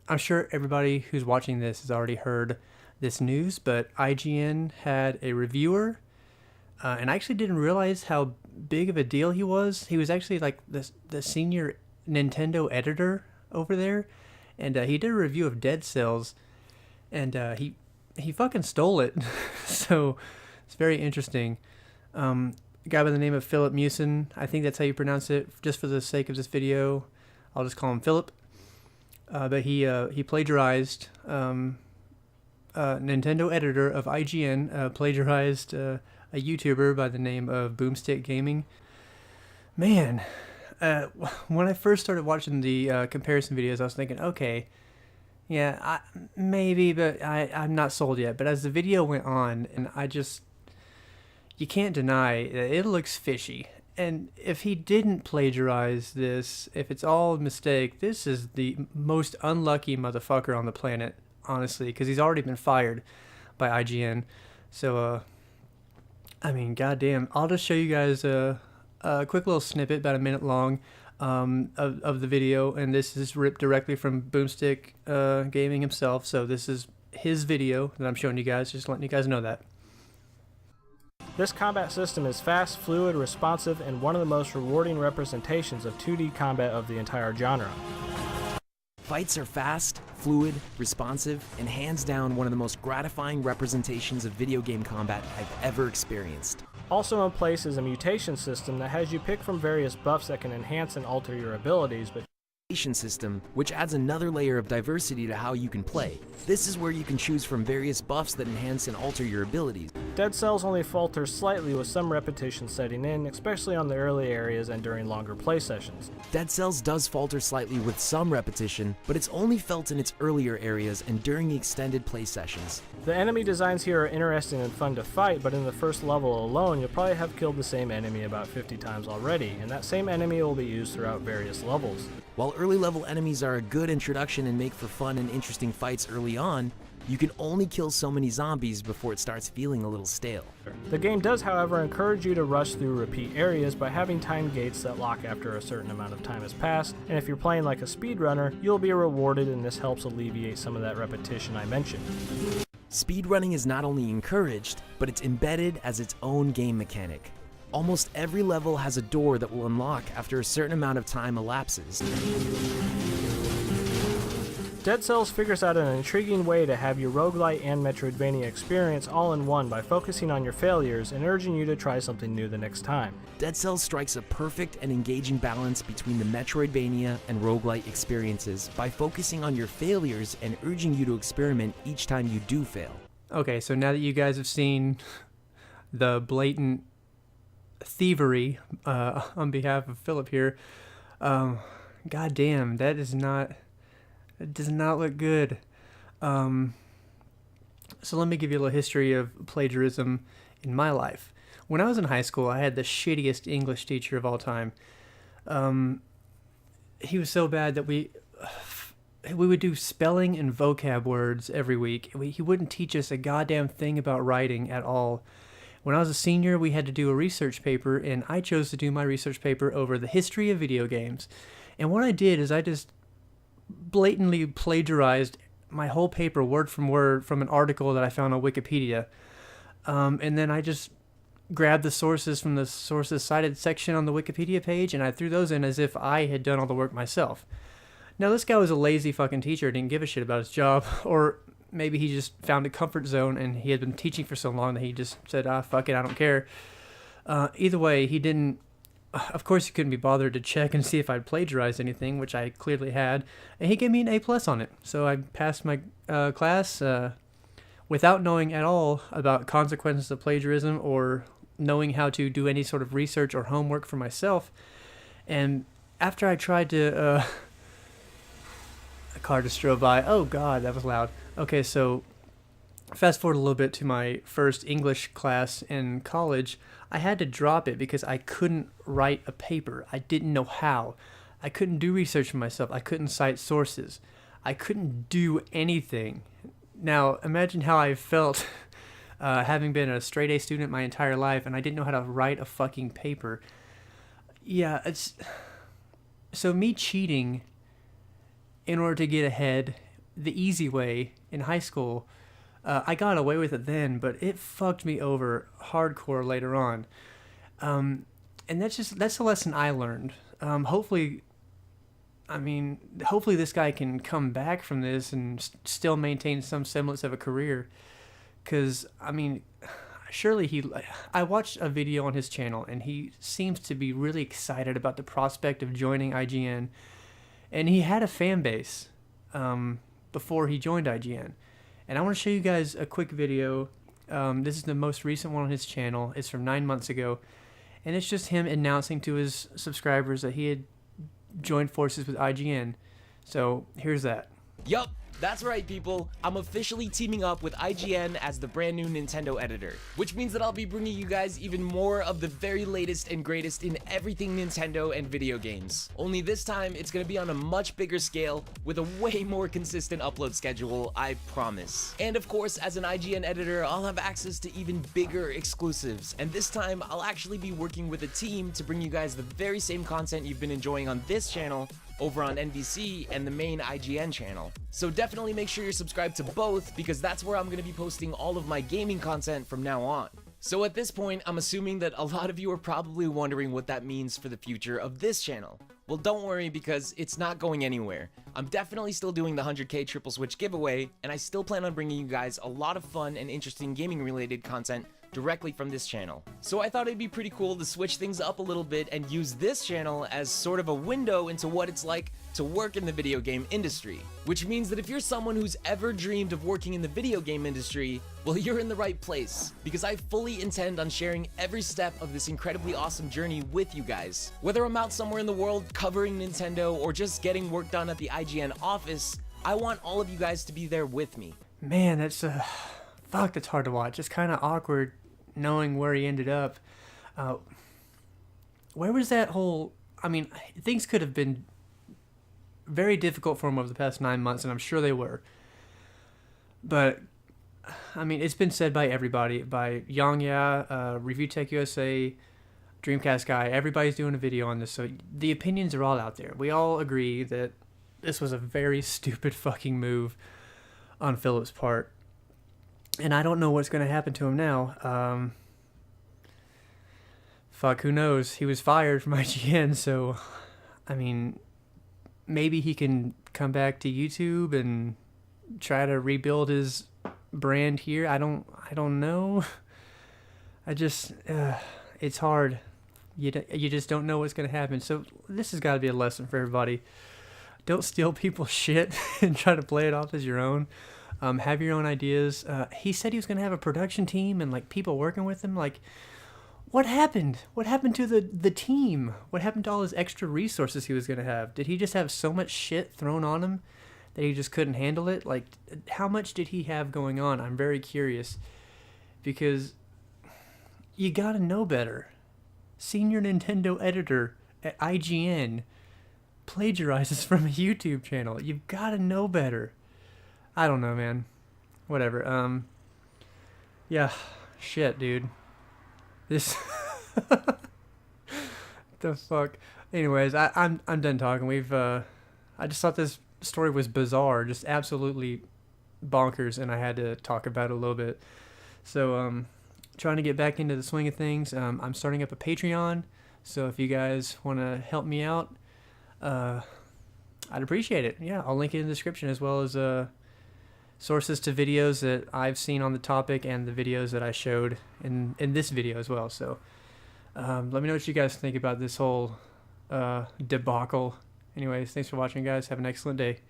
I'm sure everybody who's watching this has already heard this news, but IGN had a reviewer, and I actually didn't realize how big of a deal he was. He was actually like the senior Nintendo editor over there, and he did a review of Dead Cells, and he fucking stole it. So it's very interesting. A guy by the name of Filip Miucin, I think that's how you pronounce it, just for the sake of this video. I'll just call him Philip. But he plagiarized, Nintendo editor of IGN, plagiarized a YouTuber by the name of Boomstick Gaming. Man, when I first started watching the comparison videos, I was thinking, okay, yeah, maybe, but I'm not sold yet. But as the video went on, and you can't deny that it looks fishy. And if he didn't plagiarize this, if it's all a mistake, this is the most unlucky motherfucker on the planet, honestly, because he's already been fired by IGN. So, I mean, goddamn. I'll just show you guys a quick little snippet, about a minute long, of the video, and this is ripped directly from Boomstick Gaming himself. So this is his video that I'm showing you guys, just letting you guys know that. This combat system is fast, fluid, responsive, and one of the most rewarding representations of 2D combat of the entire genre. Fights are fast, fluid, responsive, and hands down one of the most gratifying representations of video game combat I've ever experienced. Also in place is a mutation system that has you pick from various buffs that can enhance and alter your abilities, but System, which adds another layer of diversity to how you can play. This is where you can choose from various buffs that enhance and alter your abilities. Dead Cells only falters slightly with some repetition setting in, especially on the early areas and during longer play sessions. Dead Cells does falter slightly with some repetition, but it's only felt in its earlier areas and during extended play sessions. The enemy designs here are interesting and fun to fight, but in the first level alone, you'll probably have killed the same enemy about 50 times already, and that same enemy will be used throughout various levels. While early level enemies are a good introduction and make for fun and interesting fights early on, you can only kill so many zombies before it starts feeling a little stale. The game does, however, encourage you to rush through repeat areas by having timed gates that lock after a certain amount of time has passed, and if you're playing like a speedrunner, you'll be rewarded, and this helps alleviate some of that repetition I mentioned. Speedrunning is not only encouraged, but it's embedded as its own game mechanic. Almost every level has a door that will unlock after a certain amount of time elapses. Dead Cells figures out an intriguing way to have your roguelite and Metroidvania experience all in one by focusing on your failures and urging you to try something new the next time. Dead Cells strikes a perfect and engaging balance between the Metroidvania and roguelite experiences by focusing on your failures and urging you to experiment each time you do fail. Okay, so now that you guys have seen the blatant thievery on behalf of Philip here, god damn, that does not look good. So let me give you a little history of plagiarism in my life. When I was in high school, I had the shittiest English teacher of all time. He was so bad that we would do spelling and vocab words every week. He wouldn't teach us a goddamn thing about writing at all. When I was a senior, we had to do a research paper, and I chose to do my research paper over the history of video games. And what I did is I just blatantly plagiarized my whole paper word from an article that I found on Wikipedia. And then I just grabbed the sources from the sources cited section on the Wikipedia page, and I threw those in as if I had done all the work myself. Now, this guy was a lazy fucking teacher, didn't give a shit about his job, or maybe he just found a comfort zone and he had been teaching for so long that he just said, fuck it, I don't care. Either way, he didn't, of course he couldn't be bothered to check and see if I'd plagiarized anything, which I clearly had, and he gave me an A+ on it. So I passed my class without knowing at all about consequences of plagiarism or knowing how to do any sort of research or homework for myself. And after I tried to, a car just drove by. Oh god, that was loud. Okay, so fast forward a little bit to my first English class in college. I had to drop it because I couldn't write a paper. I didn't know how. I couldn't do research for myself. I couldn't cite sources. I couldn't do anything. Now, imagine how I felt having been a straight A student my entire life, and I didn't know how to write a fucking paper. Yeah, it's... So me cheating in order to get ahead the easy way in high school. I got away with it then, but it fucked me over hardcore later on. And that's a lesson I learned. Hopefully this guy can come back from this and still maintain some semblance of a career. Because, surely I watched a video on his channel, and he seems to be really excited about the prospect of joining IGN. And he had a fan base before he joined IGN. And I want to show you guys a quick video. This is the most recent one on his channel. It's from 9 months ago. And it's just him announcing to his subscribers that he had joined forces with IGN. So here's that. Yup, that's right, people. I'm officially teaming up with IGN as the brand new Nintendo editor, which means that I'll be bringing you guys even more of the very latest and greatest in everything Nintendo and video games. Only this time, it's gonna be on a much bigger scale with a way more consistent upload schedule, I promise. And of course, as an IGN editor, I'll have access to even bigger exclusives. And this time, I'll actually be working with a team to bring you guys the very same content you've been enjoying on this channel over on NVC and the main IGN channel. So definitely make sure you're subscribed to both, because that's where I'm going to be posting all of my gaming content from now on. So at this point, I'm assuming that a lot of you are probably wondering what that means for the future of this channel. Well, don't worry, because it's not going anywhere. I'm definitely still doing the 100k Triple Switch giveaway, and I still plan on bringing you guys a lot of fun and interesting gaming related content directly from this channel. So I thought it'd be pretty cool to switch things up a little bit and use this channel as sort of a window into what it's like to work in the video game industry. Which means that if you're someone who's ever dreamed of working in the video game industry, well, you're in the right place, because I fully intend on sharing every step of this incredibly awesome journey with you guys. Whether I'm out somewhere in the world covering Nintendo or just getting work done at the IGN office, I want all of you guys to be there with me. Man, that's hard to watch. It's kind of awkward knowing where he ended up. Where was that whole... things could have been very difficult for him over the past 9 months, and I'm sure they were. But, it's been said by everybody, by Yongya, Review Tech USA, Dreamcast Guy. Everybody's doing a video on this, so the opinions are all out there. We all agree that this was a very stupid fucking move on Filip's part. And I don't know what's going to happen to him now. Who knows? He was fired from IGN, so, maybe he can come back to YouTube and try to rebuild his brand here. I don't know. It's hard. You just don't know what's going to happen. So this has got to be a lesson for everybody. Don't steal people's shit and try to play it off as your own. Have your own ideas. He said he was going to have a production team and people working with him. What happened? What happened to the team? What happened to all his extra resources he was going to have? Did he just have so much shit thrown on him that he just couldn't handle it? How much did he have going on? I'm very curious, because you got to know better. Senior Nintendo editor at IGN plagiarizes from a YouTube channel. You've got to know better. I don't know, man. Whatever. Yeah. Shit, dude. This. The fuck. Anyways, I'm done talking. I just thought this story was bizarre, just absolutely bonkers, and I had to talk about it a little bit. So, trying to get back into the swing of things. I'm starting up a Patreon, so if you guys want to help me out, I'd appreciate it. Yeah, I'll link it in the description, as well as sources to videos that I've seen on the topic and the videos that I showed in this video as well. So let me know what you guys think about this whole debacle. Anyways, thanks for watching, guys. Have an excellent day.